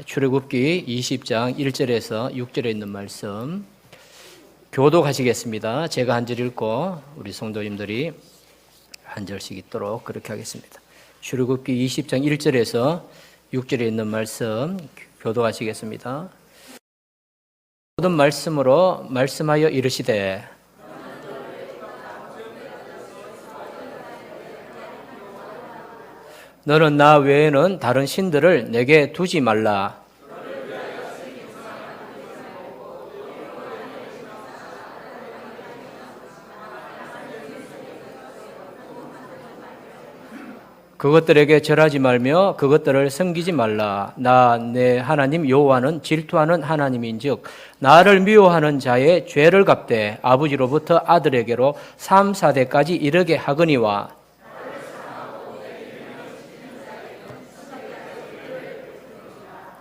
출애굽기 20장 1절에서 6절에 있는 말씀 교독하시겠습니다. 제가 한 절 읽고 우리 성도님들이 한 절씩 읽도록 그렇게 하겠습니다. 출애굽기 20장 1절에서 6절에 있는 말씀 교독하시겠습니다. 모든 말씀으로 말씀하여 이르시되 너는 나 외에는 다른 신들을 내게 두지 말라. 그것들에게 절하지 말며 그것들을 섬기지 말라. 나 내 하나님 여호와는 질투하는 하나님인즉 나를 미워하는 자의 죄를 갚되 아버지로부터 아들에게로 3, 4대까지 이르게 하거니와.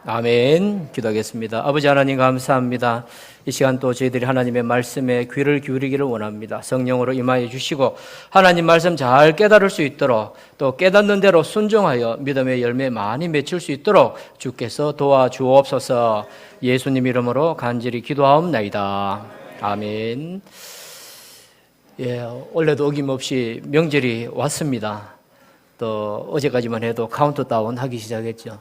아멘. 기도하겠습니다. 아버지 하나님 감사합니다. 이 시간 또 저희들이 하나님의 말씀에 귀를 기울이기를 원합니다. 성령으로 임하여 주시고 하나님 말씀 잘 깨달을 수 있도록 또 깨닫는 대로 순종하여 믿음의 열매 많이 맺힐 수 있도록 주께서 도와주옵소서. 예수님 이름으로 간절히 기도하옵나이다. 아멘. 원래도 어김없이 명절이 왔습니다. 또 어제까지만 해도 카운트다운 하기 시작했죠.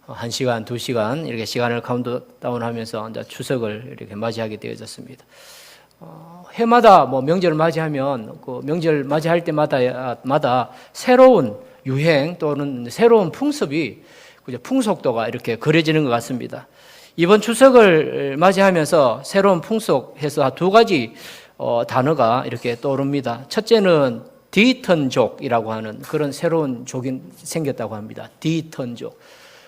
1시간, 2시간 이렇게 시간을 카운트다운하면서 이제 추석을 이렇게 맞이하게 되어졌습니다. 해마다 명절을 맞이하면 그 명절 맞이할 때마다 새로운 유행 또는 새로운 풍습이 풍속도가 이렇게 그려지는 것 같습니다. 이번 추석을 맞이하면서 새로운 풍속해서 두 가지 단어가 이렇게 떠오릅니다. 첫째는 디턴족이라고 하는 그런 새로운 족이 생겼다고 합니다. 디턴족.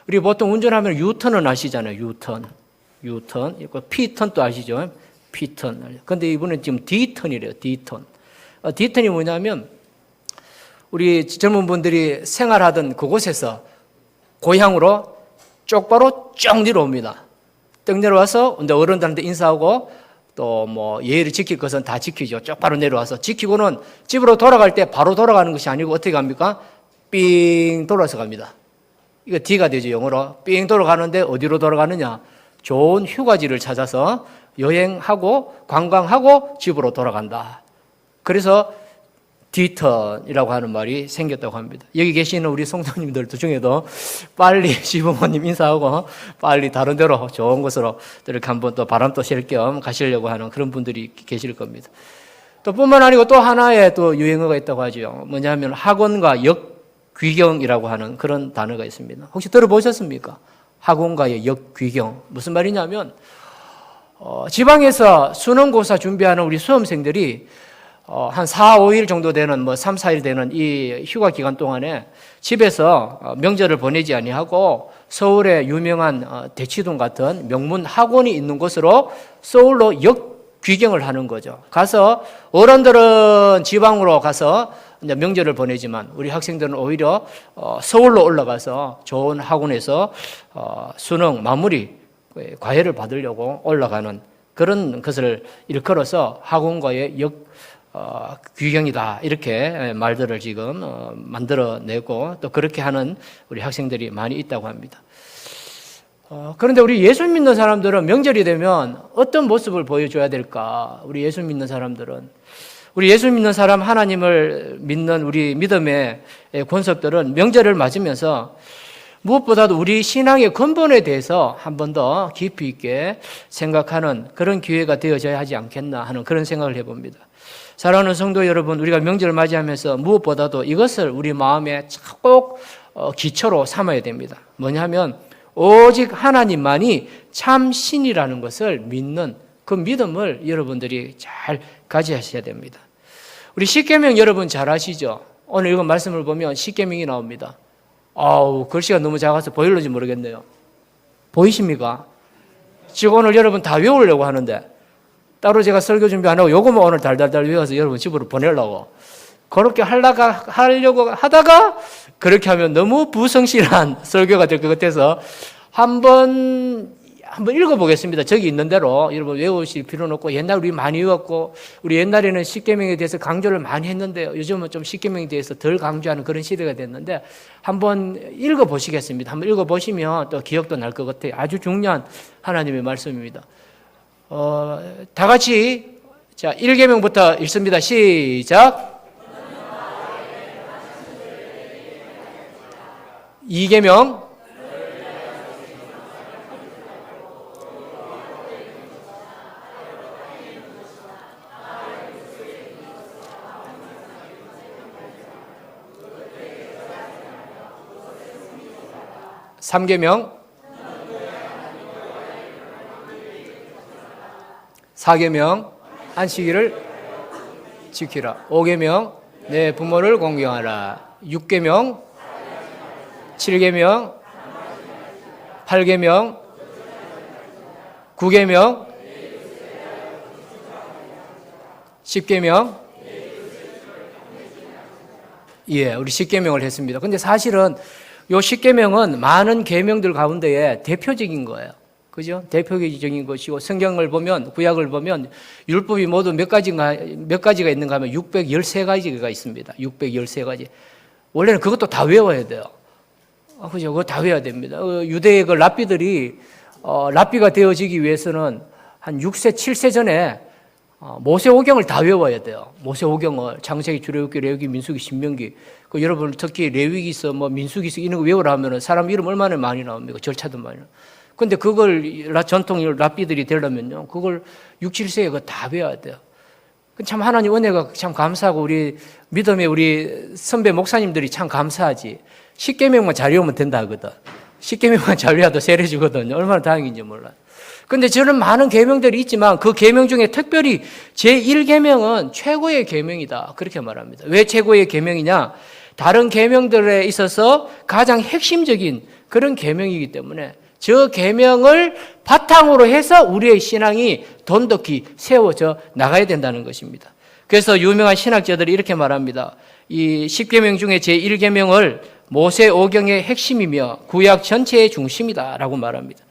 우리 보통 운전하면 유턴은 아시잖아요. 유턴. P턴도 아시죠? P턴. 근데 이분은 지금 D턴이래요. D턴. D턴이 뭐냐면 우리 젊은 분들이 생활하던 그곳에서 고향으로 쪽바로 쭉 내려옵니다. 쭉 내려와서 이제 어른들한테 인사하고 또 예의를 지킬 것은 다 지키죠. 쪽바로 내려와서 지키고는 집으로 돌아갈 때 바로 돌아가는 것이 아니고 어떻게 갑니까? 삥 돌아서 갑니다. 이거 D가 되죠, 영어로. 삥 돌아가는데 어디로 돌아가느냐? 좋은 휴가지를 찾아서 여행하고 관광하고 집으로 돌아간다. 그래서 D턴이라고 하는 말이 생겼다고 합니다. 여기 계시는 우리 성도님들 중에도 빨리 시부모님 인사하고 빨리 다른 데로 좋은 곳으로 이렇게 한번 또 바람도 쐴 겸 가시려고 하는 그런 분들이 계실 겁니다. 또 뿐만 아니고 또 하나의 또 유행어가 있다고 하죠. 뭐냐면 학원과 역귀경이라고 하는 그런 단어가 있습니다. 혹시 들어보셨습니까? 학원과의 역귀경. 무슨 말이냐면 지방에서 수능고사 준비하는 우리 수험생들이 한 4, 5일 정도 되는 3, 4일 되는 이 휴가 기간 동안에 집에서 명절을 보내지 아니하고 서울의 유명한 대치동 같은 명문 학원이 있는 곳으로 서울로 역귀경을 하는 거죠. 가서 어른들은 지방으로 가서 이제 명절을 보내지만 우리 학생들은 오히려 서울로 올라가서 좋은 학원에서 수능 마무리 과외를 받으려고 올라가는 그런 것을 일컬어서 학원과의 귀경이다 이렇게 말들을 지금 만들어내고 또 그렇게 하는 우리 학생들이 많이 있다고 합니다. 그런데 우리 예수 믿는 사람들은 명절이 되면 어떤 모습을 보여줘야 될까? 우리 예수 믿는 사람들은 우리 예수 믿는 사람 하나님을 믿는 우리 믿음의 권속들은 명절을 맞으면서 무엇보다도 우리 신앙의 근본에 대해서 한 번 더 깊이 있게 생각하는 그런 기회가 되어져야 하지 않겠나 하는 그런 생각을 해봅니다. 사랑하는 성도 여러분, 우리가 명절을 맞이하면서 무엇보다도 이것을 우리 마음에 꼭 기초로 삼아야 됩니다. 뭐냐면 오직 하나님만이 참 신이라는 것을 믿는 그 믿음을 여러분들이 잘 가지셔야 됩니다. 우리 십계명 여러분 잘 아시죠? 오늘 이거 말씀을 보면 십계명이 나옵니다. 글씨가 너무 작아서 보일는지 모르겠네요. 보이십니까? 지금 오늘 여러분 다 외우려고 하는데 따로 제가 설교 준비 안 하고 요거만 오늘 달달달 외워서 여러분 집으로 보내려고 그렇게 하려고 하다가 그렇게 하면 너무 부성실한 설교가 될 것 같아서 한번 한번 읽어보겠습니다. 저기 있는 대로 여러분 외우실 필요는 없고 옛날 우리 많이 외웠고 우리 옛날에는 십계명에 대해서 강조를 많이 했는데 요즘은 좀 십계명에 대해서 덜 강조하는 그런 시대가 됐는데 한번 읽어보시겠습니다. 한번 읽어보시면 또 기억도 날 것 같아요. 아주 중요한 하나님의 말씀입니다. 다 같이 자 1계명부터 읽습니다. 시작. 2계명 3계명 4계명 안식일을 지키라. 5계명 내 부모를 공경하라. 6계명 7계명 8계명 9계명 10계명 예, 우리 10계명을 했습니다. 근데 사실은 요 10계명은 많은 계명들 가운데에 대표적인 거예요. 그죠? 대표적인 것이고 성경을 보면 구약을 보면 율법이 모두 몇 가지가 있는가 하면 613가지가 있습니다. 613가지. 원래는 그것도 다 외워야 돼요. 그죠? 그거 다 외워야 됩니다. 유대의 그 랍비들이 랍비가 되어지기 위해서는 한 6세, 7세 전에 모세오경을 다 외워야 돼요. 모세오경을 창세기, 출애굽기, 레위기, 민수기, 신명기. 그 여러분 특히 레위기서 뭐 민수기서 이런 거 외우라 하면은 사람 이름 얼마나 많이 나옵니까? 절차도 많이 나옵니다. 근데 그걸 전통 랍비들이 되려면요. 그걸 6, 7세에 그거 다 외워야 돼요. 참 하나님 은혜가 참 감사하고 우리 믿음의 우리 선배 목사님들이 참 감사하지. 10계명만 잘 외우면 된다 하거든. 10계명만 잘 외워도 세례 주거든요. 얼마나 다행인지 몰라요. 근데 저는 많은 계명들이 있지만 그 계명 중에 특별히 제1계명은 최고의 계명이다. 그렇게 말합니다. 왜 최고의 계명이냐? 다른 계명들에 있어서 가장 핵심적인 그런 계명이기 때문에 저 계명을 바탕으로 해서 우리의 신앙이 돈독히 세워져 나가야 된다는 것입니다. 그래서 유명한 신학자들이 이렇게 말합니다. 이 10계명 중에 제1계명을 모세오경의 핵심이며 구약 전체의 중심이다라고 말합니다.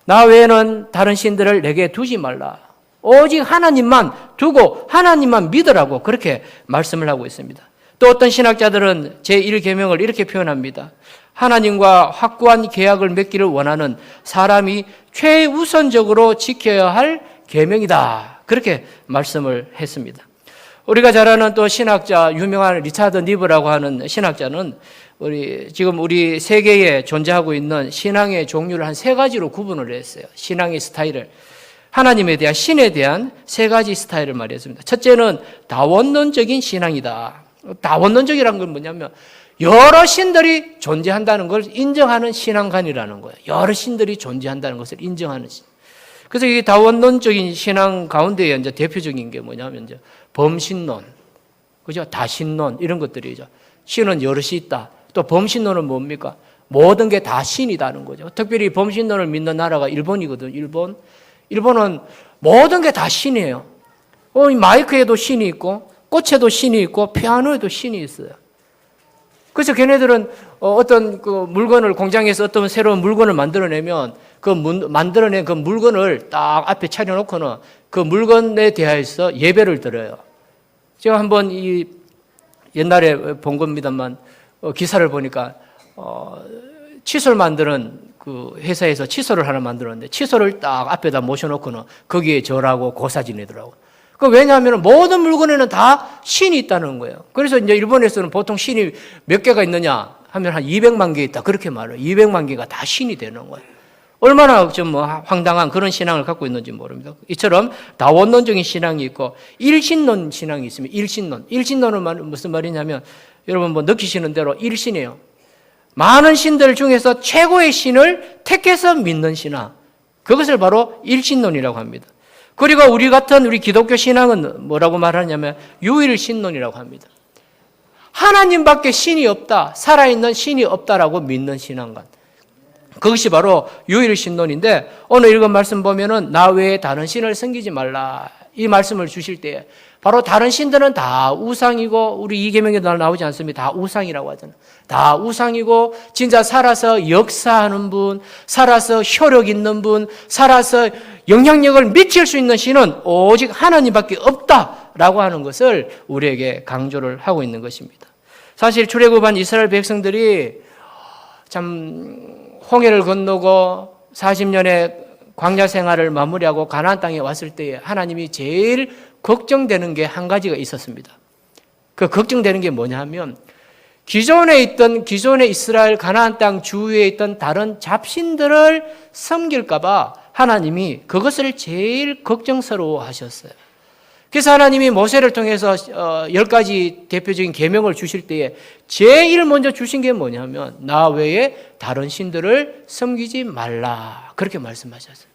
나 외에는 다른 신들을 내게 두지 말라. 오직 하나님만 두고 하나님만 믿으라고 그렇게 말씀을 하고 있습니다. 또 어떤 신학자들은 제1계명을 이렇게 표현합니다. 하나님과 확고한 계약을 맺기를 원하는 사람이 최우선적으로 지켜야 할 계명이다. 그렇게 말씀을 했습니다. 우리가 잘 아는 또 신학자 유명한 리차드 니브라고 하는 신학자는 지금 우리 세계에 존재하고 있는 신앙의 종류를 한 3가지로 구분을 했어요. 신앙의 스타일을. 하나님에 대한 신에 대한 3가지 스타일을 말했습니다. 첫째는 다원론적인 신앙이다. 다원론적이라는 건 뭐냐면 여러 신들이 존재한다는 걸 인정하는 신앙관이라는 거예요. 여러 신들이 존재한다는 것을 인정하는 신. 그래서 이 다원론적인 신앙 가운데에 이제 대표적인 게 뭐냐면 이제 범신론, 그죠? 다신론 이런 것들이죠. 신은 여럿이 있다. 또 범신론은 뭡니까? 모든 게 다 신이다는 거죠. 특별히 범신론을 믿는 나라가 일본이거든. 일본은 모든 게 다 신이에요. 마이크에도 신이 있고 꽃에도 신이 있고 피아노에도 신이 있어요. 그래서 걔네들은 어떤 그 물건을 공장에서 어떤 새로운 물건을 만들어내면 만들어낸 그 물건을 딱 앞에 차려놓고는 그 물건에 대해서 예배를 드려요. 제가 한번 옛날에 본 겁니다만 기사를 보니까 칫솔 만드는 그 회사에서 칫솔을 하나 만들었는데 칫솔을 딱 앞에다 모셔놓고는 거기에 절하고 고사 지내더라고요. 왜냐하면 모든 물건에는 다 신이 있다는 거예요. 그래서 이제 일본에서는 보통 신이 몇 개가 있느냐 하면 한 200만 개 있다. 그렇게 말해요. 200만 개가 다 신이 되는 거예요. 얼마나 좀 황당한 그런 신앙을 갖고 있는지 모릅니다. 이처럼 다원론적인 신앙이 있고 일신론 신앙이 있습니다. 일신론. 일신론은 무슨 말이냐면 여러분 뭐 느끼시는 대로 일신이에요. 많은 신들 중에서 최고의 신을 택해서 믿는 신앙. 그것을 바로 일신론이라고 합니다. 그리고 우리 같은 우리 기독교 신앙은 뭐라고 말하냐면 유일신론이라고 합니다. 하나님밖에 신이 없다, 살아있는 신이 없다라고 믿는 신앙관. 그것이 바로 유일신론인데 오늘 읽은 말씀 보면은 나 외에 다른 신을 섬기지 말라 이 말씀을 주실 때 바로 다른 신들은 다 우상이고, 우리 이계명에도 나오지 않습니까? 다 우상이라고 하잖아요. 다 우상이고, 진짜 살아서 역사하는 분, 살아서 효력 있는 분, 살아서 영향력을 미칠 수 있는 신은 오직 하나님밖에 없다라고 하는 것을 우리에게 강조를 하고 있는 것입니다. 사실 출애굽한 이스라엘 백성들이 참 홍해를 건너고 40년의 광야 생활을 마무리하고 가나안 땅에 왔을 때에 하나님이 제일 걱정되는 게 한 가지가 있었습니다. 그 걱정되는 게 뭐냐 하면 기존의 이스라엘 가나안 땅 주위에 있던 다른 잡신들을 섬길까 봐 하나님이 그것을 제일 걱정스러워 하셨어요. 그래서 하나님이 모세를 통해서 10가지 대표적인 계명을 주실 때에 제일 먼저 주신 게 뭐냐면 나 외에 다른 신들을 섬기지 말라, 그렇게 말씀하셨어요.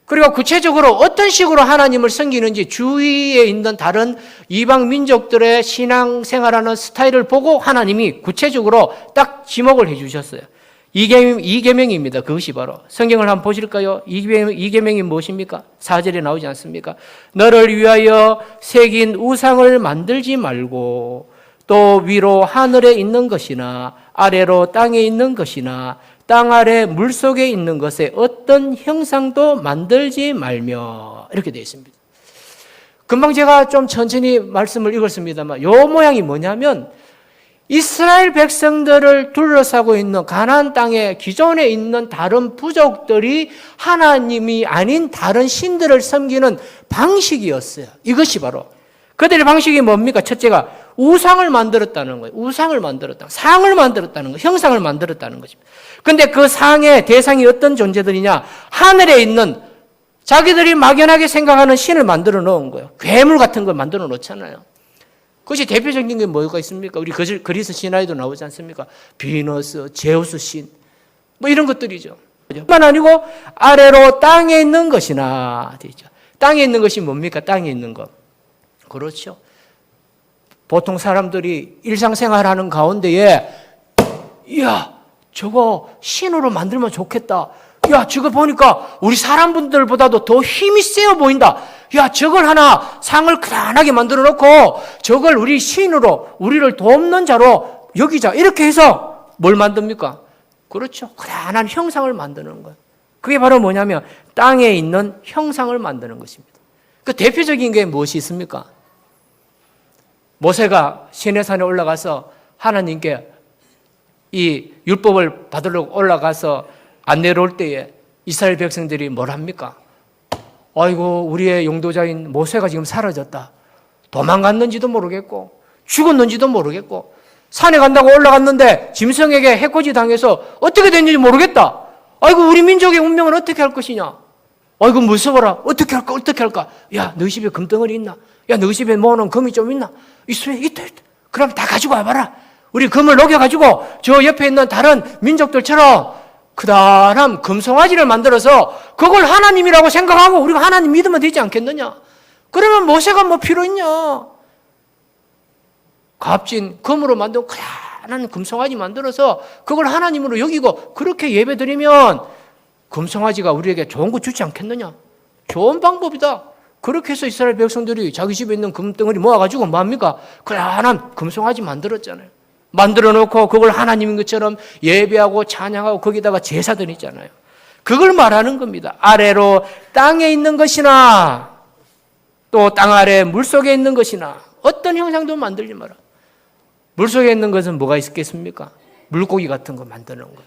그리고 구체적으로 어떤 식으로 하나님을 섬기는지 주위에 있는 다른 이방 민족들의 신앙생활하는 스타일을 보고 하나님이 구체적으로 딱 지목을 해 주셨어요. 이계명입니다. 그것이 바로 성경을 한번 보실까요? 이계명이 무엇입니까? 4절에 나오지 않습니까? 너를 위하여 새긴 우상을 만들지 말고 또 위로 하늘에 있는 것이나 아래로 땅에 있는 것이나 땅 아래 물속에 있는 것에 어떤 형상도 만들지 말며, 이렇게 되어 있습니다. 금방 제가 좀 천천히 말씀을 읽었습니다만 요 모양이 뭐냐면 이스라엘 백성들을 둘러싸고 있는 가나안 땅에 기존에 있는 다른 부족들이 하나님이 아닌 다른 신들을 섬기는 방식이었어요. 이것이 바로 그들의 방식이 뭡니까? 첫째가 우상을 만들었다는 거예요. 우상을 만들었다. 상을 만들었다는 거예요. 형상을 만들었다는 것입니다. 그런데 그 상의 대상이 어떤 존재들이냐? 하늘에 있는 자기들이 막연하게 생각하는 신을 만들어 놓은 거예요. 괴물 같은 걸 만들어 놓잖아요. 그것이 대표적인 게 뭐가 있습니까? 우리 그리스 신화에도 나오지 않습니까? 비너스, 제우스 신, 뭐 이런 것들이죠. 뿐만 아니고 아래로 땅에 있는 것이나 되죠. 땅에 있는 것이 뭡니까? 땅에 있는 것. 그렇죠. 보통 사람들이 일상생활하는 가운데에 이야 저거 신으로 만들면 좋겠다. 야 저거 보니까 우리 사람분들보다도 더 힘이 세어 보인다. 야 저걸 하나 상을 크다하게 만들어 놓고 저걸 우리 신으로 우리를 돕는 자로 여기자. 이렇게 해서 뭘 만듭니까? 그렇죠. 크다한 형상을 만드는 거예요. 그게 바로 뭐냐면 땅에 있는 형상을 만드는 것입니다. 그 대표적인 게 무엇이 있습니까? 모세가 시내산에 올라가서 하나님께 이 율법을 받으려고 올라가서 안 내려올 때에 이스라엘 백성들이 뭘 합니까? 아이고 우리의 용도자인 모세가 지금 사라졌다. 도망갔는지도 모르겠고 죽었는지도 모르겠고 산에 간다고 올라갔는데 짐승에게 해코지 당해서 어떻게 됐는지 모르겠다. 아이고 우리 민족의 운명은 어떻게 할 것이냐. 아이고 무서워라. 어떻게 할까. 야 너희 집에 금덩어리 있나? 야 너희 집에 모아놓은 금이 좀 있나? 있다. 그럼 다 가지고 와봐라. 우리 금을 녹여가지고 저 옆에 있는 다른 민족들처럼 그다란 금송아지를 만들어서 그걸 하나님이라고 생각하고 우리가 하나님 믿으면 되지 않겠느냐? 그러면 모세가 뭐 필요 있냐? 값진 금으로 만든 크다란 금송아지 만들어서 그걸 하나님으로 여기고 그렇게 예배드리면 금송아지가 우리에게 좋은 거 주지 않겠느냐? 좋은 방법이다. 그렇게 해서 이스라엘 백성들이 자기 집에 있는 금덩어리 모아가지고 뭐합니까? 그다란 금송아지 만들었잖아요. 만들어 놓고 그걸 하나님인 것처럼 예배하고 찬양하고 거기다가 제사 드리잖아요. 그걸 말하는 겁니다. 아래로 땅에 있는 것이나 또 땅 아래 물속에 있는 것이나 어떤 형상도 만들지 마라. 물속에 있는 것은 뭐가 있겠습니까? 물고기 같은 거 만드는 거.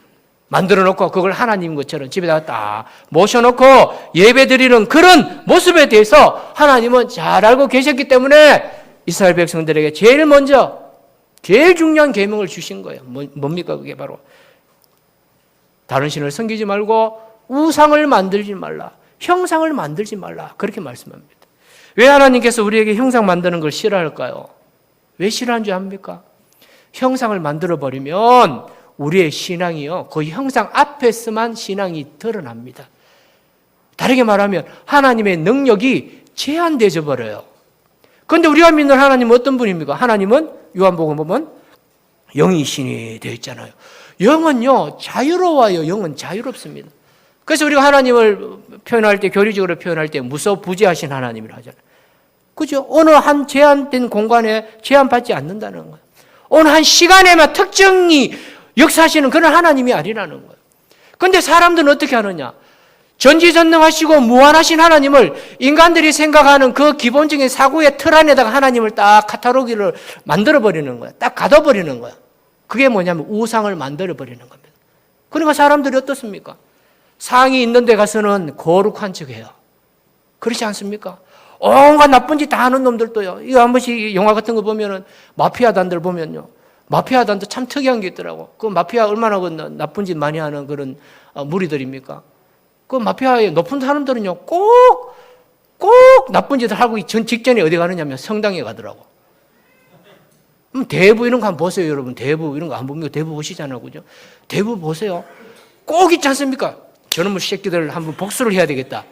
만들어 놓고 그걸 하나님인 것처럼 집에다가 딱 모셔놓고 예배 드리는 그런 모습에 대해서 하나님은 잘 알고 계셨기 때문에 이스라엘 백성들에게 제일 중요한 계명을 주신 거예요. 뭡니까? 그게 바로 다른 신을 섬기지 말고 우상을 만들지 말라. 형상을 만들지 말라. 그렇게 말씀합니다. 왜 하나님께서 우리에게 형상 만드는 걸 싫어할까요? 왜 싫어하는 줄 압니까? 형상을 만들어버리면 우리의 신앙이요. 그 형상 앞에서만 신앙이 드러납니다. 다르게 말하면 하나님의 능력이 제한되어 버려요. 그런데 우리가 믿는 하나님은 어떤 분입니까? 하나님은 요한복음 보면 영이 신이 되어 있잖아요. 영은요 자유로워요. 영은 자유롭습니다. 그래서 우리가 하나님을 표현할 때 교리적으로 표현할 때 무소부지하신 하나님이라 하잖아요. 그죠? 어느 한 제한된 공간에 제한받지 않는다는 거예요. 어느 한 시간에만 특정히 역사하시는 그런 하나님이 아니라는 거예요. 그런데 사람들은 어떻게 하느냐? 전지전능하시고 무한하신 하나님을 인간들이 생각하는 그 기본적인 사고의 틀 안에다가 하나님을 딱 카탈로그를 만들어버리는 거야. 딱 가둬버리는 거야. 그게 뭐냐면 우상을 만들어버리는 겁니다. 그러니까 사람들이 어떻습니까? 상이 있는 데 가서는 거룩한 척해요. 그렇지 않습니까? 온갖 나쁜 짓 다 하는 놈들도요. 이거 한 번씩 영화 같은 거 보면은 마피아단들 보면요. 마피아단도 참 특이한 게 있더라고. 그 마피아 얼마나 나쁜 짓 많이 하는 그런 무리들입니까? 그 마피아의 높은 사람들은요, 꼭 나쁜 짓을 하고 전 직전에 어디 가느냐면 성당에 가더라고. 대부 이런 거 한번 보세요, 여러분. 대부 이런 거 안 봅니까? 대부 보시잖아요, 그죠? 대부 보세요. 꼭 있지 않습니까? 저놈의 새끼들 한번 복수를 해야 되겠다.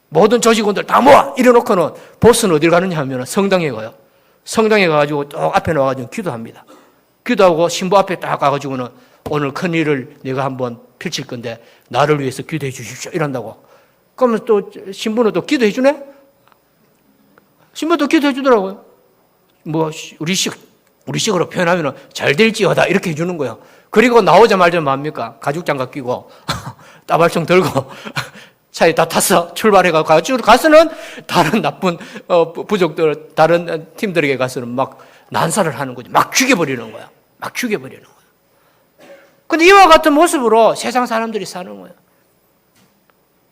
모든 조직원들 다 모아! 이래놓고는 보스는 어딜 가느냐 하면 성당에 가요. 성당에 가가지고 또 앞에 나와가지고 기도합니다. 기도하고 신부 앞에 딱 가가지고는 오늘 큰 일을 내가 한번 펼칠 건데 나를 위해서 기도해 주십시오. 이런다고. 그러면 또 신부는 또 기도해 주네? 신부도 기도해 주더라고요. 뭐 우리식으로 표현하면 잘 될지어다 이렇게 해주는 거예요. 그리고 나오자마자 뭡니까? 가죽장갑 끼고 따발총 들고 차에 다 탔어. 출발해가지고 가서는 다른 나쁜 부족들, 다른 팀들에게 가서는 막 난사를 하는 거죠. 막 죽여버리는 거야. 막 죽여버리는 거야. 근데 이와 같은 모습으로 세상 사람들이 사는 거예요.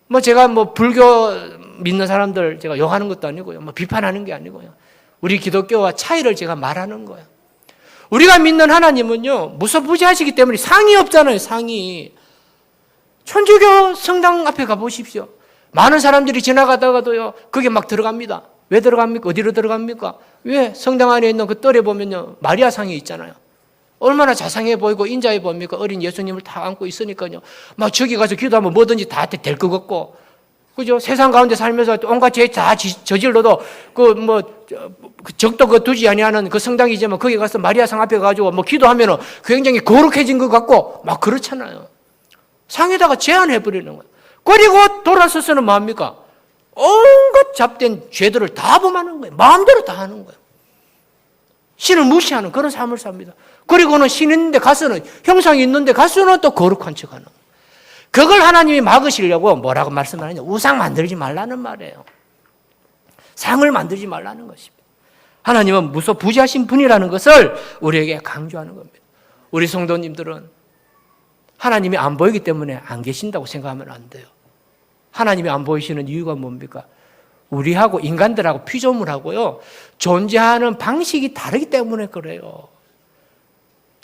뭐 제가 뭐 불교 믿는 사람들 제가 욕하는 것도 아니고요. 뭐 비판하는 게 아니고요. 우리 기독교와 차이를 제가 말하는 거예요. 우리가 믿는 하나님은요, 무소부지하시기 때문에 상이 없잖아요, 상이. 천주교 성당 앞에 가보십시오. 많은 사람들이 지나가다가도요, 그게 막 들어갑니다. 왜 들어갑니까? 어디로 들어갑니까? 왜? 성당 안에 있는 그 뜰에 보면요, 마리아 상이 있잖아요. 얼마나 자상해 보이고 인자해 보입니까? 어린 예수님을 다 안고 있으니까요. 막 저기 가서 기도하면 뭐든지 다 될 것 같고. 그죠? 세상 가운데 살면서 온갖 죄 다 저질러도 적도 두지 아니하는 그 성당이지만 거기 가서 마리아 상 앞에 가지고 뭐 기도하면은 굉장히 거룩해진 것 같고 막 그렇잖아요. 상에다가 제한해버리는 거예요. 그리고 돌아서서는 뭡니까? 온갖 잡된 죄들을 다 범하는 거예요. 마음대로 다 하는 거예요. 신을 무시하는 그런 삶을 삽니다. 그리고는 신 있는데 가서는, 형상이 있는데 가서는 또 거룩한 척 하는 거예요. 그걸 하나님이 막으시려고 뭐라고 말씀하느냐? 우상 만들지 말라는 말이에요. 상을 만들지 말라는 것입니다. 하나님은 무소부지하신 분이라는 것을 우리에게 강조하는 겁니다. 우리 성도님들은 하나님이 안 보이기 때문에 안 계신다고 생각하면 안 돼요. 하나님이 안 보이시는 이유가 뭡니까? 우리하고 인간들하고 피조물하고요, 존재하는 방식이 다르기 때문에 그래요.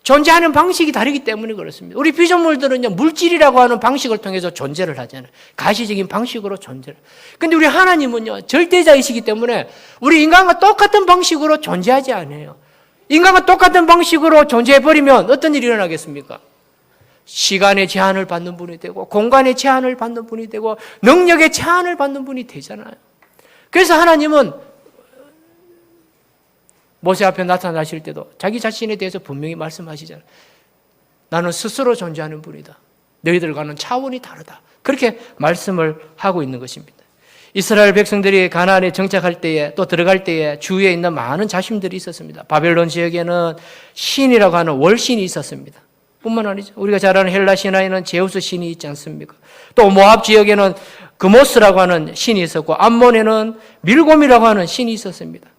존재하는 방식이 다르기 때문에 그렇습니다. 우리 피조물들은요, 물질이라고 하는 방식을 통해서 존재를 하잖아요. 가시적인 방식으로 존재를. 근데 우리 하나님은요, 절대자이시기 때문에 우리 인간과 똑같은 방식으로 존재하지 않아요. 인간과 똑같은 방식으로 존재해버리면 어떤 일이 일어나겠습니까? 시간의 제한을 받는 분이 되고, 공간의 제한을 받는 분이 되고, 능력의 제한을 받는 분이 되잖아요. 그래서 하나님은 모세 앞에 나타나실 때도 자기 자신에 대해서 분명히 말씀하시잖아요. 나는 스스로 존재하는 분이다. 너희들과는 차원이 다르다. 그렇게 말씀을 하고 있는 것입니다. 이스라엘 백성들이 가나안에 정착할 때에 또 들어갈 때에 주위에 있는 많은 자신들이 있었습니다. 바벨론 지역에는 신이라고 하는 월신이 있었습니다. 뿐만 아니죠. 우리가 잘 아는 헬라 신화에는 제우스 신이 있지 않습니까? 또 모압 지역에는 그모스라고 하는 신이 있었고, 암몬에는 밀곰이라고 하는 신이 있었습니다.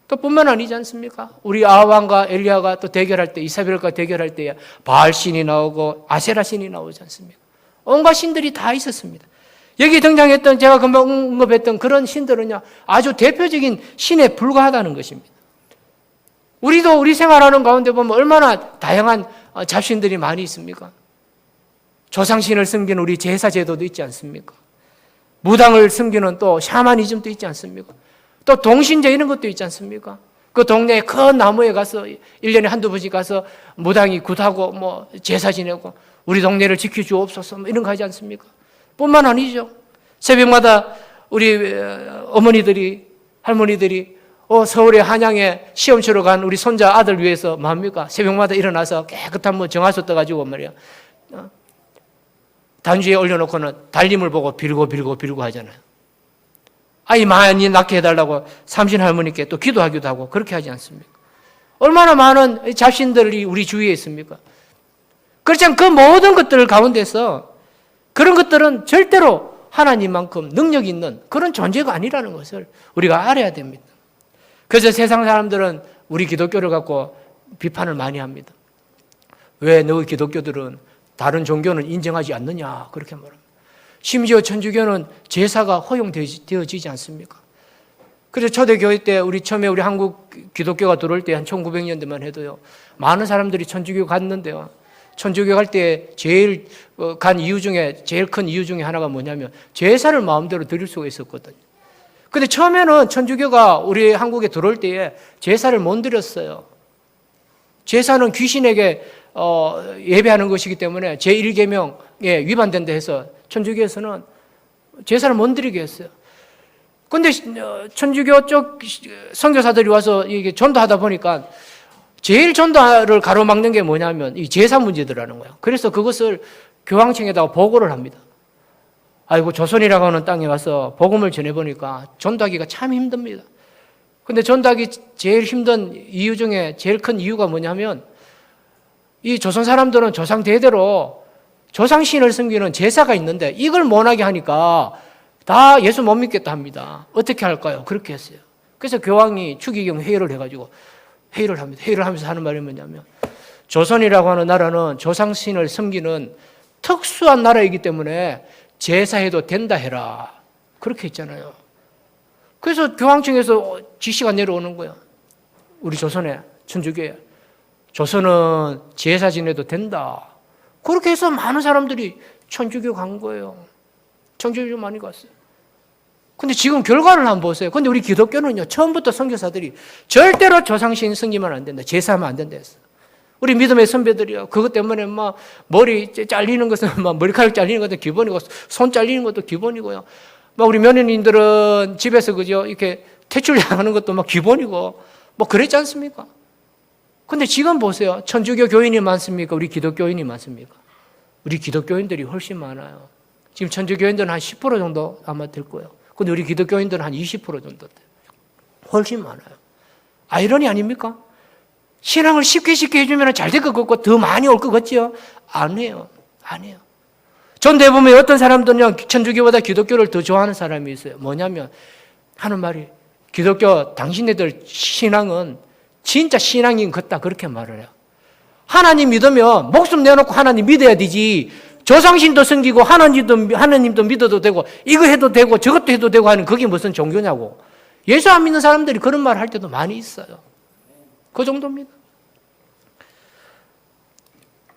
또 뿐만 아니지 않습니까? 우리 아합왕과 엘리야가 또 대결할 때, 이사벨과 대결할 때에 바알 신이 나오고 아세라 신이 나오지 않습니까? 온갖 신들이 다 있었습니다. 여기 등장했던 제가 금방 언급했던 그런 신들은요, 아주 대표적인 신에 불과하다는 것입니다. 우리도 우리 생활하는 가운데 보면 얼마나 다양한 잡신들이 많이 있습니까? 조상신을 섬기는 우리 제사 제도도 있지 않습니까? 무당을 섬기는 또 샤머니즘도 있지 않습니까? 또 동신제 이런 것도 있지 않습니까? 그 동네에 큰 나무에 가서 1년에 한두 번씩 가서 무당이 굿하고 뭐 제사 지내고 우리 동네를 지켜주옵소서 뭐 이런 거 하지 않습니까? 뿐만 아니죠. 새벽마다 우리 어머니들이, 할머니들이 서울의 한양에 시험 치러 간 우리 손자 아들 위해서 뭡니까? 새벽마다 일어나서 깨끗한 뭐 정화수 떠가지고 말이야, 단주에 올려놓고는 달림을 보고 빌고 하잖아요. 아이 많이 낳게 해달라고 삼신 할머니께 또 기도하기도 하고 그렇게 하지 않습니까? 얼마나 많은 자신들이 우리 주위에 있습니까? 그렇지만 그 모든 것들 가운데서 그런 것들은 절대로 하나님만큼 능력 있는 그런 존재가 아니라는 것을 우리가 알아야 됩니다. 그래서 세상 사람들은 우리 기독교를 갖고 비판을 많이 합니다. 왜 너희 기독교들은 다른 종교는 인정하지 않느냐 그렇게 말합니다. 심지어 천주교는 제사가 허용되어지지 않습니까? 그래서 초대교회 때 우리 처음에 우리 한국 기독교가 들어올 때 한 1900년대만 해도요. 많은 사람들이 천주교 갔는데요. 천주교 갈 때 제일 간 이유 중에 제일 큰 이유 중에 하나가 뭐냐면 제사를 마음대로 드릴 수가 있었거든요. 근데 처음에는 천주교가 우리 한국에 들어올 때에 제사를 못 드렸어요. 제사는 귀신에게 예배하는 것이기 때문에 제1계명에 위반된다 해서 천주교에서는 제사를 못 드리게 했어요. 근데 천주교 쪽 선교사들이 와서 이게 전도하다 보니까 제일 전도를 가로막는 게 뭐냐면 이 제사 문제더라는 거예요. 그래서 그것을 교황청에다가 보고를 합니다. 아이고 조선이라고 하는 땅에 와서 복음을 전해보니까 전도하기가 참 힘듭니다. 근데 전도하기 제일 힘든 이유 중에 제일 큰 이유가 뭐냐면 이 조선 사람들은 조상 대대로 조상신을 섬기는 제사가 있는데 이걸 못하게 하니까 다 예수 못 믿겠다 합니다. 어떻게 할까요? 그렇게 했어요. 그래서 교황이 추기경 회의를 해가지고 회의를 합니다. 회의를 하면서 하는 말이 뭐냐면 조선이라고 하는 나라는 조상신을 섬기는 특수한 나라이기 때문에 제사해도 된다 해라. 그렇게 했잖아요. 그래서 교황청에서 지시가 내려오는 거예요. 우리 조선에, 천주교에. 조선은 제사 지내도 된다. 그렇게 해서 많은 사람들이 천주교 간 거예요. 천주교 많이 갔어요. 근데 지금 결과를 한번 보세요. 근데 우리 기독교는요, 처음부터 선교사들이 절대로 조상신 섬기면 안 된다. 제사하면 안 된다 했어요. 우리 믿음의 선배들이요. 그것 때문에 막 머리 잘리는 것은 막 머리카락 잘리는 것도 기본이고 손 잘리는 것도 기본이고요. 막 우리 며느님들은 집에서 그죠 이렇게 퇴출하는 것도 막 기본이고 뭐 그랬지 않습니까? 근데 지금 보세요. 천주교 교인이 많습니까? 우리 기독교인이 많습니까? 우리 기독교인들이 훨씬 많아요. 지금 천주교인들은 한 10% 정도 아마 될 거예요. 근데 우리 기독교인들은 한 20% 정도 돼요. 훨씬 많아요. 아이러니 아닙니까? 신앙을 쉽게 해주면 잘 될 것 같고 더 많이 올 것 같지요? 아니에요. 아니에요. 전대 보면 어떤 사람들은요, 천주교보다 기독교를 더 좋아하는 사람이 있어요. 뭐냐면, 하는 말이, 기독교, 당신네들 신앙은 진짜 신앙인 것 같다. 그렇게 말을 해요. 하나님 믿으면 목숨 내놓고 하나님 믿어야 되지. 조상신도 섬기고 하나님도 믿어도 되고, 이거 해도 되고, 저것도 해도 되고 하는 그게 무슨 종교냐고. 예수 안 믿는 사람들이 그런 말을 할 때도 많이 있어요. 그 정도입니다.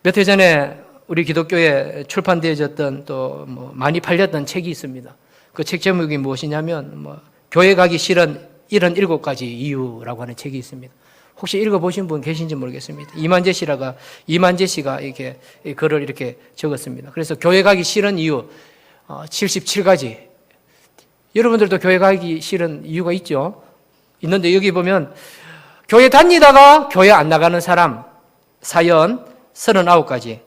몇 해 전에 우리 기독교에 출판되어졌던 또 뭐 많이 팔렸던 책이 있습니다. 그 책 제목이 무엇이냐면 뭐 교회 가기 싫은 77가지 이유라고 하는 책이 있습니다. 혹시 읽어보신 분 계신지 모르겠습니다. 이만재 씨가 이렇게 글을 이렇게 적었습니다. 그래서 교회 가기 싫은 이유 77가지. 여러분들도 교회 가기 싫은 이유가 있죠? 있는데 여기 보면 교회 다니다가 교회 안 나가는 사람 사연 39가지.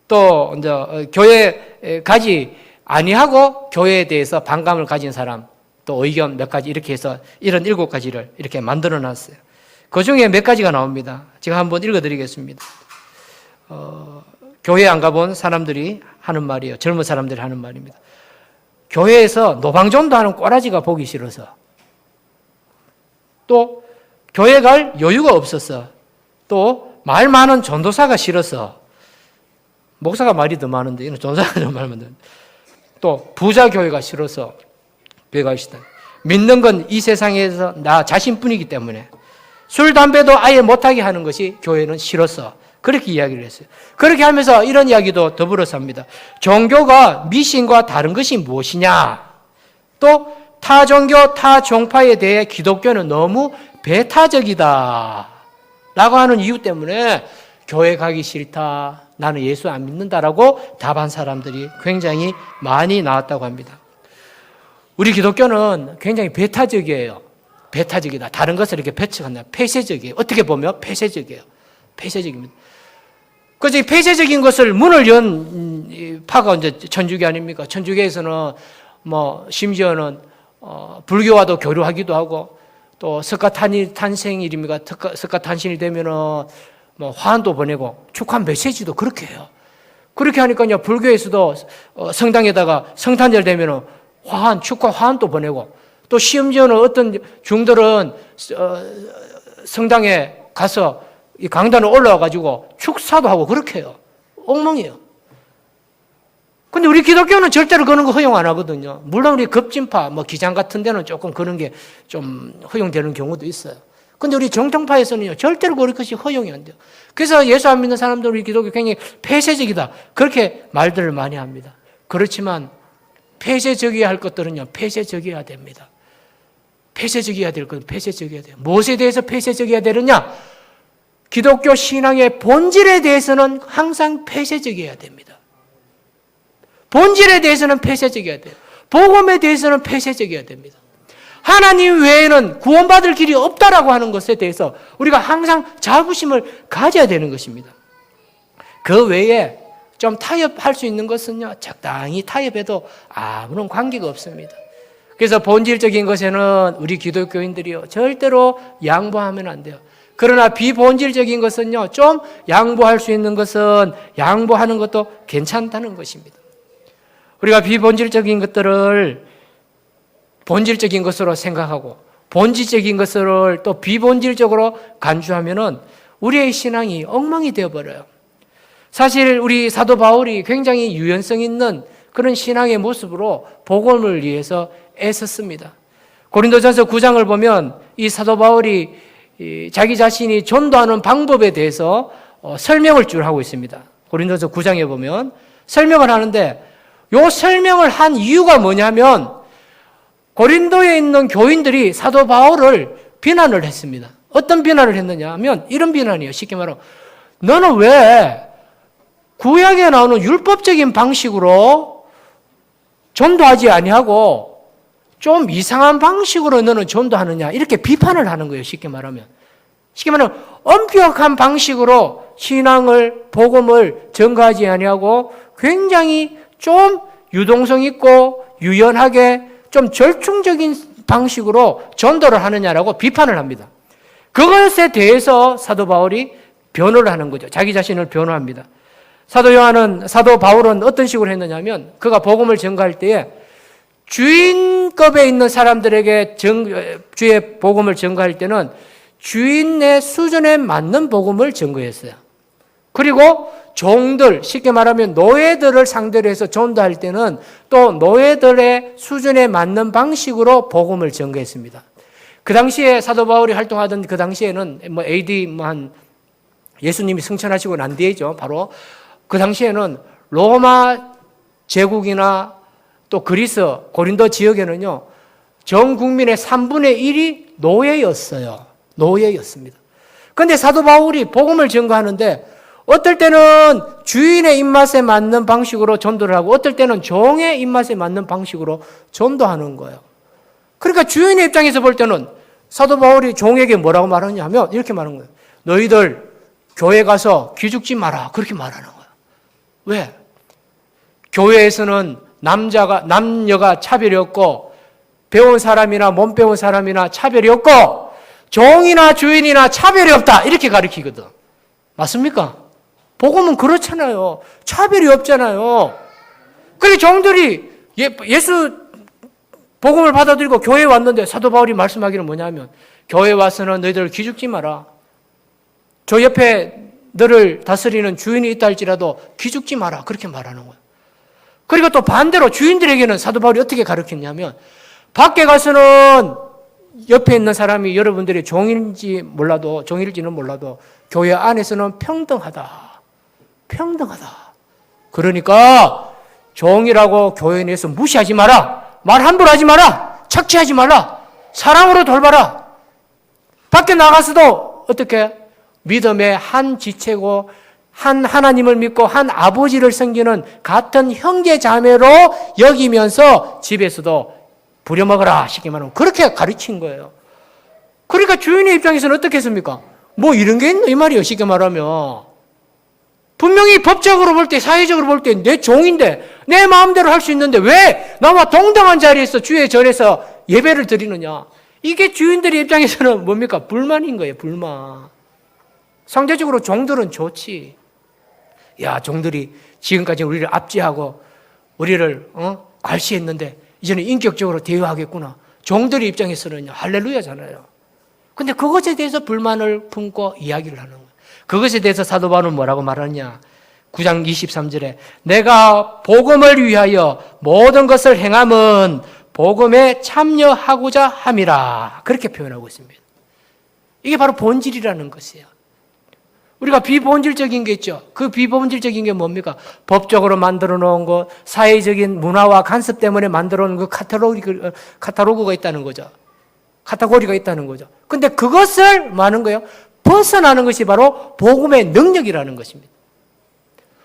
또 이제 교회 가지 아니하고 교회에 대해서 반감을 가진 사람 또 의견 몇 가지 이렇게 해서 77가지를 이렇게 만들어 놨어요. 그 중에 몇 가지가 나옵니다. 제가 한번 읽어드리겠습니다. 교회 안 가본 사람들이 하는 말이에요. 젊은 사람들이 하는 말입니다. 교회에서 노방전도 하는 꼬라지가 보기 싫어서, 또 교회 갈 여유가 없어서, 또 말 많은 전도사가 싫어서, 목사가 말이 더 많은데 이는 전도사가 좀 말 많은데, 또 부자 교회가 싫어서 교회 가기 싫다. 믿는 건 이 세상에서 나 자신뿐이기 때문에 술, 담배도 아예 못하게 하는 것이 교회는 싫어서 그렇게 이야기를 했어요. 그렇게 하면서 이런 이야기도 더불어서 합니다. 종교가 미신과 다른 것이 무엇이냐? 또 타 종교, 타 종파에 대해 기독교는 너무 배타적이다 라고 하는 이유 때문에 교회 가기 싫다, 나는 예수 안 믿는다라고 답한 사람들이 굉장히 많이 나왔다고 합니다. 우리 기독교는 굉장히 배타적이에요. 배타적이다. 다른 것을 이렇게 배척한다. 폐쇄적이에요. 어떻게 보면 폐쇄적이에요. 폐쇄적입니다. 그래서 이 폐쇄적인 것을 문을 연 파가 이제 천주교 아닙니까? 천주교에서는 뭐 심지어는 불교와도 교류하기도 하고 또 석가탄생일입니까? 석가탄신이 되면은 뭐 화환도 보내고 축하 메시지도 그렇게 해요. 그렇게 하니까요, 불교에서도 성당에다가 성탄절 되면은 축하 화환도 보내고 또 심지어는 어떤 중들은 성당에 가서 이 강단에 올라와가지고 축사도 하고 그렇게 해요. 엉망이에요. 근데 우리 기독교는 절대로 그런 거 허용 안 하거든요. 물론 우리 급진파, 기장 같은 데는 조금 그런 게 좀 허용되는 경우도 있어요. 근데 우리 정통파에서는요, 절대로 그런 것이 허용이 안 돼요. 그래서 예수 안 믿는 사람들 우리 기독교 굉장히 폐쇄적이다. 그렇게 말들을 많이 합니다. 그렇지만 폐쇄적이어야 할 것들은요, 폐쇄적이어야 됩니다. 폐쇄적이어야 될 것은 폐쇄적이어야 돼요. 무엇에 대해서 폐쇄적이어야 되느냐? 기독교 신앙의 본질에 대해서는 항상 폐쇄적이어야 됩니다. 본질에 대해서는 폐쇄적이어야 돼요. 복음에 대해서는 폐쇄적이어야 됩니다. 하나님 외에는 구원받을 길이 없다라고 하는 것에 대해서 우리가 항상 자부심을 가져야 되는 것입니다. 그 외에 좀 타협할 수 있는 것은요, 적당히 타협해도 아무런 관계가 없습니다. 그래서 본질적인 것에는 우리 기독교인들이요, 절대로 양보하면 안 돼요. 그러나 비본질적인 것은요, 좀 양보할 수 있는 것은 양보하는 것도 괜찮다는 것입니다. 우리가 비본질적인 것들을 본질적인 것으로 생각하고 본질적인 것을 또 비본질적으로 간주하면은 우리의 신앙이 엉망이 되어버려요. 사실 우리 사도 바울이 굉장히 유연성 있는 그런 신앙의 모습으로 복음을 위해서 애썼습니다. 고린도전서 9장을 보면 이 사도 바울이 자기 자신이 전도하는 방법에 대해서 설명을 줄 하고 있습니다. 고린도전서 9장에 보면 설명을 하는데 이 설명을 한 이유가 뭐냐면 고린도에 있는 교인들이 사도 바울을 비난을 했습니다. 어떤 비난을 했느냐 하면 이런 비난이에요. 쉽게 말하면 너는 왜 구약에 나오는 율법적인 방식으로 전도하지 아니하고 좀 이상한 방식으로 너는 전도하느냐 이렇게 비판을 하는 거예요. 쉽게 말하면 엄격한 방식으로 신앙을 복음을 전가하지 아니하고 굉장히 좀 유동성 있고 유연하게 좀 절충적인 방식으로 전도를 하느냐라고 비판을 합니다. 그것에 대해서 사도 바울이 변호를 하는 거죠. 자기 자신을 변호합니다. 사도 바울은 어떤 식으로 했느냐면 그가 복음을 전가할 때에 주인급에 있는 사람들에게 주의 복음을 전가할 때는 주인의 수준에 맞는 복음을 전거했어요. 그리고 종들, 쉽게 말하면 노예들을 상대로 해서 전도할 때는 또 노예들의 수준에 맞는 방식으로 복음을 전거했습니다. 그 당시에 사도 바울이 활동하던 그 당시에는 AD 한 예수님이 승천하시고 난 뒤에죠. 바로 그 당시에는 로마 제국이나 또 그리스, 고린도 지역에는요, 전 국민의 3분의 1이 노예였어요. 노예였습니다. 그런데 사도 바울이 복음을 전거하는데 어떨 때는 주인의 입맛에 맞는 방식으로 전도를 하고 어떨 때는 종의 입맛에 맞는 방식으로 전도하는 거예요. 그러니까 주인의 입장에서 볼 때는 사도 바울이 종에게 뭐라고 말하냐 하면 이렇게 말하는 거예요. 너희들 교회 가서 기죽지 마라. 그렇게 말하는 거예요. 왜? 교회에서는 남녀가 차별이 없고 배운 사람이나 못 배운 사람이나 차별이 없고 종이나 주인이나 차별이 없다. 이렇게 가르치거든. 맞습니까? 복음은 그렇잖아요. 차별이 없잖아요. 그래서 종들이 예수 복음을 받아들이고 교회에 왔는데 사도 바울이 말씀하기는 뭐냐면 교회에 와서는 너희들 기죽지 마라. 저 옆에 너를 다스리는 주인이 있다 할지라도 기죽지 마라. 그렇게 말하는 거예요. 그리고 또 반대로 주인들에게는 사도 바울이 어떻게 가르쳤냐면 밖에 가서는 옆에 있는 사람이 여러분들이 종일지는 몰라도 교회 안에서는 평등하다. 그러니까 종이라고 교회 내에서 무시하지 마라. 말 함부로 하지 마라. 착취하지 말라. 사랑으로 돌봐라. 밖에 나가서도 어떻게 믿음의 한 지체고 한 하나님을 믿고 한 아버지를 섬기는 같은 형제 자매로 여기면서 집에서도 부려먹어라. 쉽게 말하면 그렇게 가르친 거예요. 그러니까 주인의 입장에서는 어떻게 했습니까? 뭐 이런 게 있나 이 말이에요. 쉽게 말하면 분명히 법적으로 볼 때 사회적으로 볼 때 내 종인데 내 마음대로 할 수 있는데 왜 나와 동등한 자리에서 주의 절에서 예배를 드리느냐? 이게 주인들의 입장에서는 뭡니까? 불만인 거예요, 불만. 상대적으로 종들은 좋지. 야, 종들이 지금까지 우리를 압제하고 우리를 괄시했는데 이제는 인격적으로 대우하겠구나. 종들의 입장에서는 할렐루야잖아요. 근데 그것에 대해서 불만을 품고 이야기를 하는 거예요. 그것에 대해서 사도 바울은 뭐라고 말하느냐? 9장 23절에 내가 복음을 위하여 모든 것을 행함은 복음에 참여하고자 함이라. 그렇게 표현하고 있습니다. 이게 바로 본질이라는 것이에요. 우리가 비본질적인 게 있죠. 그 비본질적인 게 뭡니까? 법적으로 만들어 놓은 것, 사회적인 문화와 간섭 때문에 만들어 놓은 그 카탈로그가 있다는 거죠. 카테고리가 있다는 거죠. 근데 그것을 뭐 하는 거예요? 벗어나는 것이 바로 복음의 능력이라는 것입니다.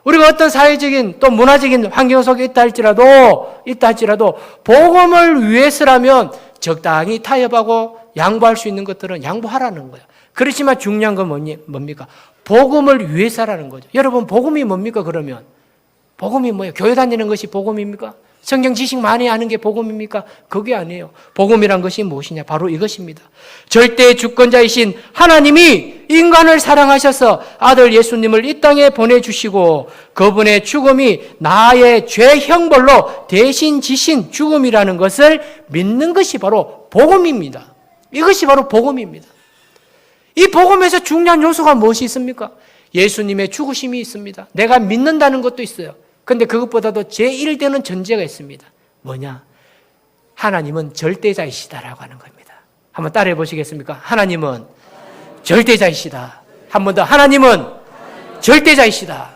우리가 어떤 사회적인 또 문화적인 환경 속에 있다 할지라도 복음을 위해서라면 적당히 타협하고 양보할 수 있는 것들은 양보하라는 거예요. 그렇지만 중요한 건 뭡니까? 복음을 위해서라는 거죠. 여러분, 복음이 뭡니까, 그러면? 복음이 뭐예요? 교회 다니는 것이 복음입니까? 성경 지식 많이 아는 게 복음입니까? 그게 아니에요. 복음이란 것이 무엇이냐? 바로 이것입니다. 절대 주권자이신 하나님이 인간을 사랑하셔서 아들 예수님을 이 땅에 보내주시고 그분의 죽음이 나의 죄 형벌로 대신 지신 죽음이라는 것을 믿는 것이 바로 복음입니다. 이것이 바로 복음입니다. 이 복음에서 중요한 요소가 무엇이 있습니까? 예수님의 죽으심이 있습니다. 내가 믿는다는 것도 있어요. 그런데 그것보다도 제1되는 전제가 있습니다. 뭐냐? 하나님은 절대자이시다라고 하는 겁니다. 한번 따라해 보시겠습니까? 하나님은 절대자이시다. 한 번 더. 하나님은 절대자이시다.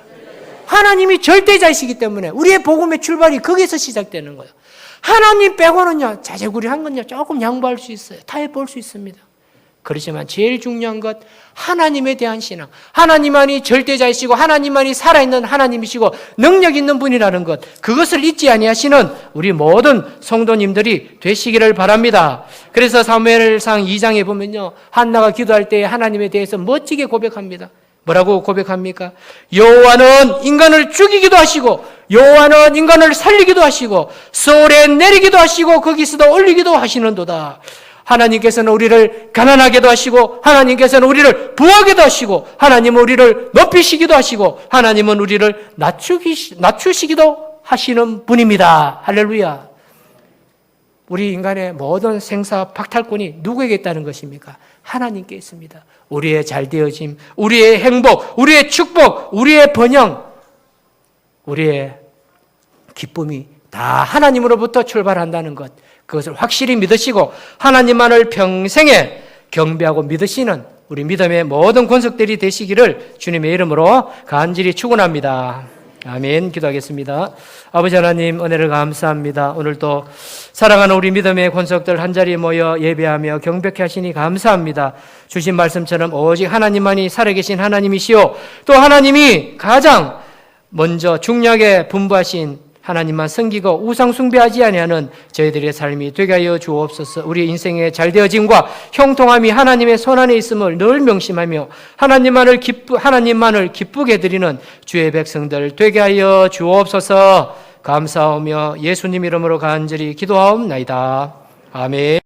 하나님이 절대자이시기 때문에 우리의 복음의 출발이 거기서 시작되는 거예요. 하나님 빼고는요, 자제구리한 건요, 조금 양보할 수 있어요. 타협할 수 있습니다. 그렇지만 제일 중요한 것, 하나님에 대한 신앙. 하나님만이 절대자이시고 하나님만이 살아있는 하나님이시고 능력 있는 분이라는 것, 그것을 잊지 아니하시는 우리 모든 성도님들이 되시기를 바랍니다. 그래서 사무엘상 2장에 보면요, 한나가 기도할 때 하나님에 대해서 멋지게 고백합니다. 뭐라고 고백합니까? 여호와는 인간을 죽이기도 하시고 여호와는 인간을 살리기도 하시고 서울에 내리기도 하시고 거기서도 올리기도 하시는도다. 하나님께서는 우리를 가난하게도 하시고 하나님께서는 우리를 부하게도 하시고 하나님은 우리를 높이시기도 하시고 하나님은 우리를 낮추시기도 하시는 분입니다. 할렐루야. 우리 인간의 모든 생사 박탈권이 누구에게 있다는 것입니까? 하나님께 있습니다. 우리의 잘되어짐, 우리의 행복, 우리의 축복, 우리의 번영, 우리의 기쁨이 다 하나님으로부터 출발한다는 것, 그것을 확실히 믿으시고 하나님만을 평생에 경배하고 믿으시는 우리 믿음의 모든 권속들이 되시기를 주님의 이름으로 간절히 축원합니다. 아멘. 기도하겠습니다. 아버지 하나님, 은혜를 감사합니다. 오늘도 사랑하는 우리 믿음의 권속들 한자리에 모여 예배하며 경배케 하시니 감사합니다. 주신 말씀처럼 오직 하나님만이 살아계신 하나님이시오, 또 하나님이 가장 먼저 중요하게 분부하신 하나님만 섬기고 우상 숭배하지 아니하는 저희들의 삶이 되게 하여 주옵소서. 우리 인생의 잘되어짐과 형통함이 하나님의 손안에 있음을 늘 명심하며 하나님만을 기쁘게 드리는 주의 백성들 되게 하여 주옵소서. 감사하며 예수님 이름으로 간절히 기도하옵나이다. 아멘.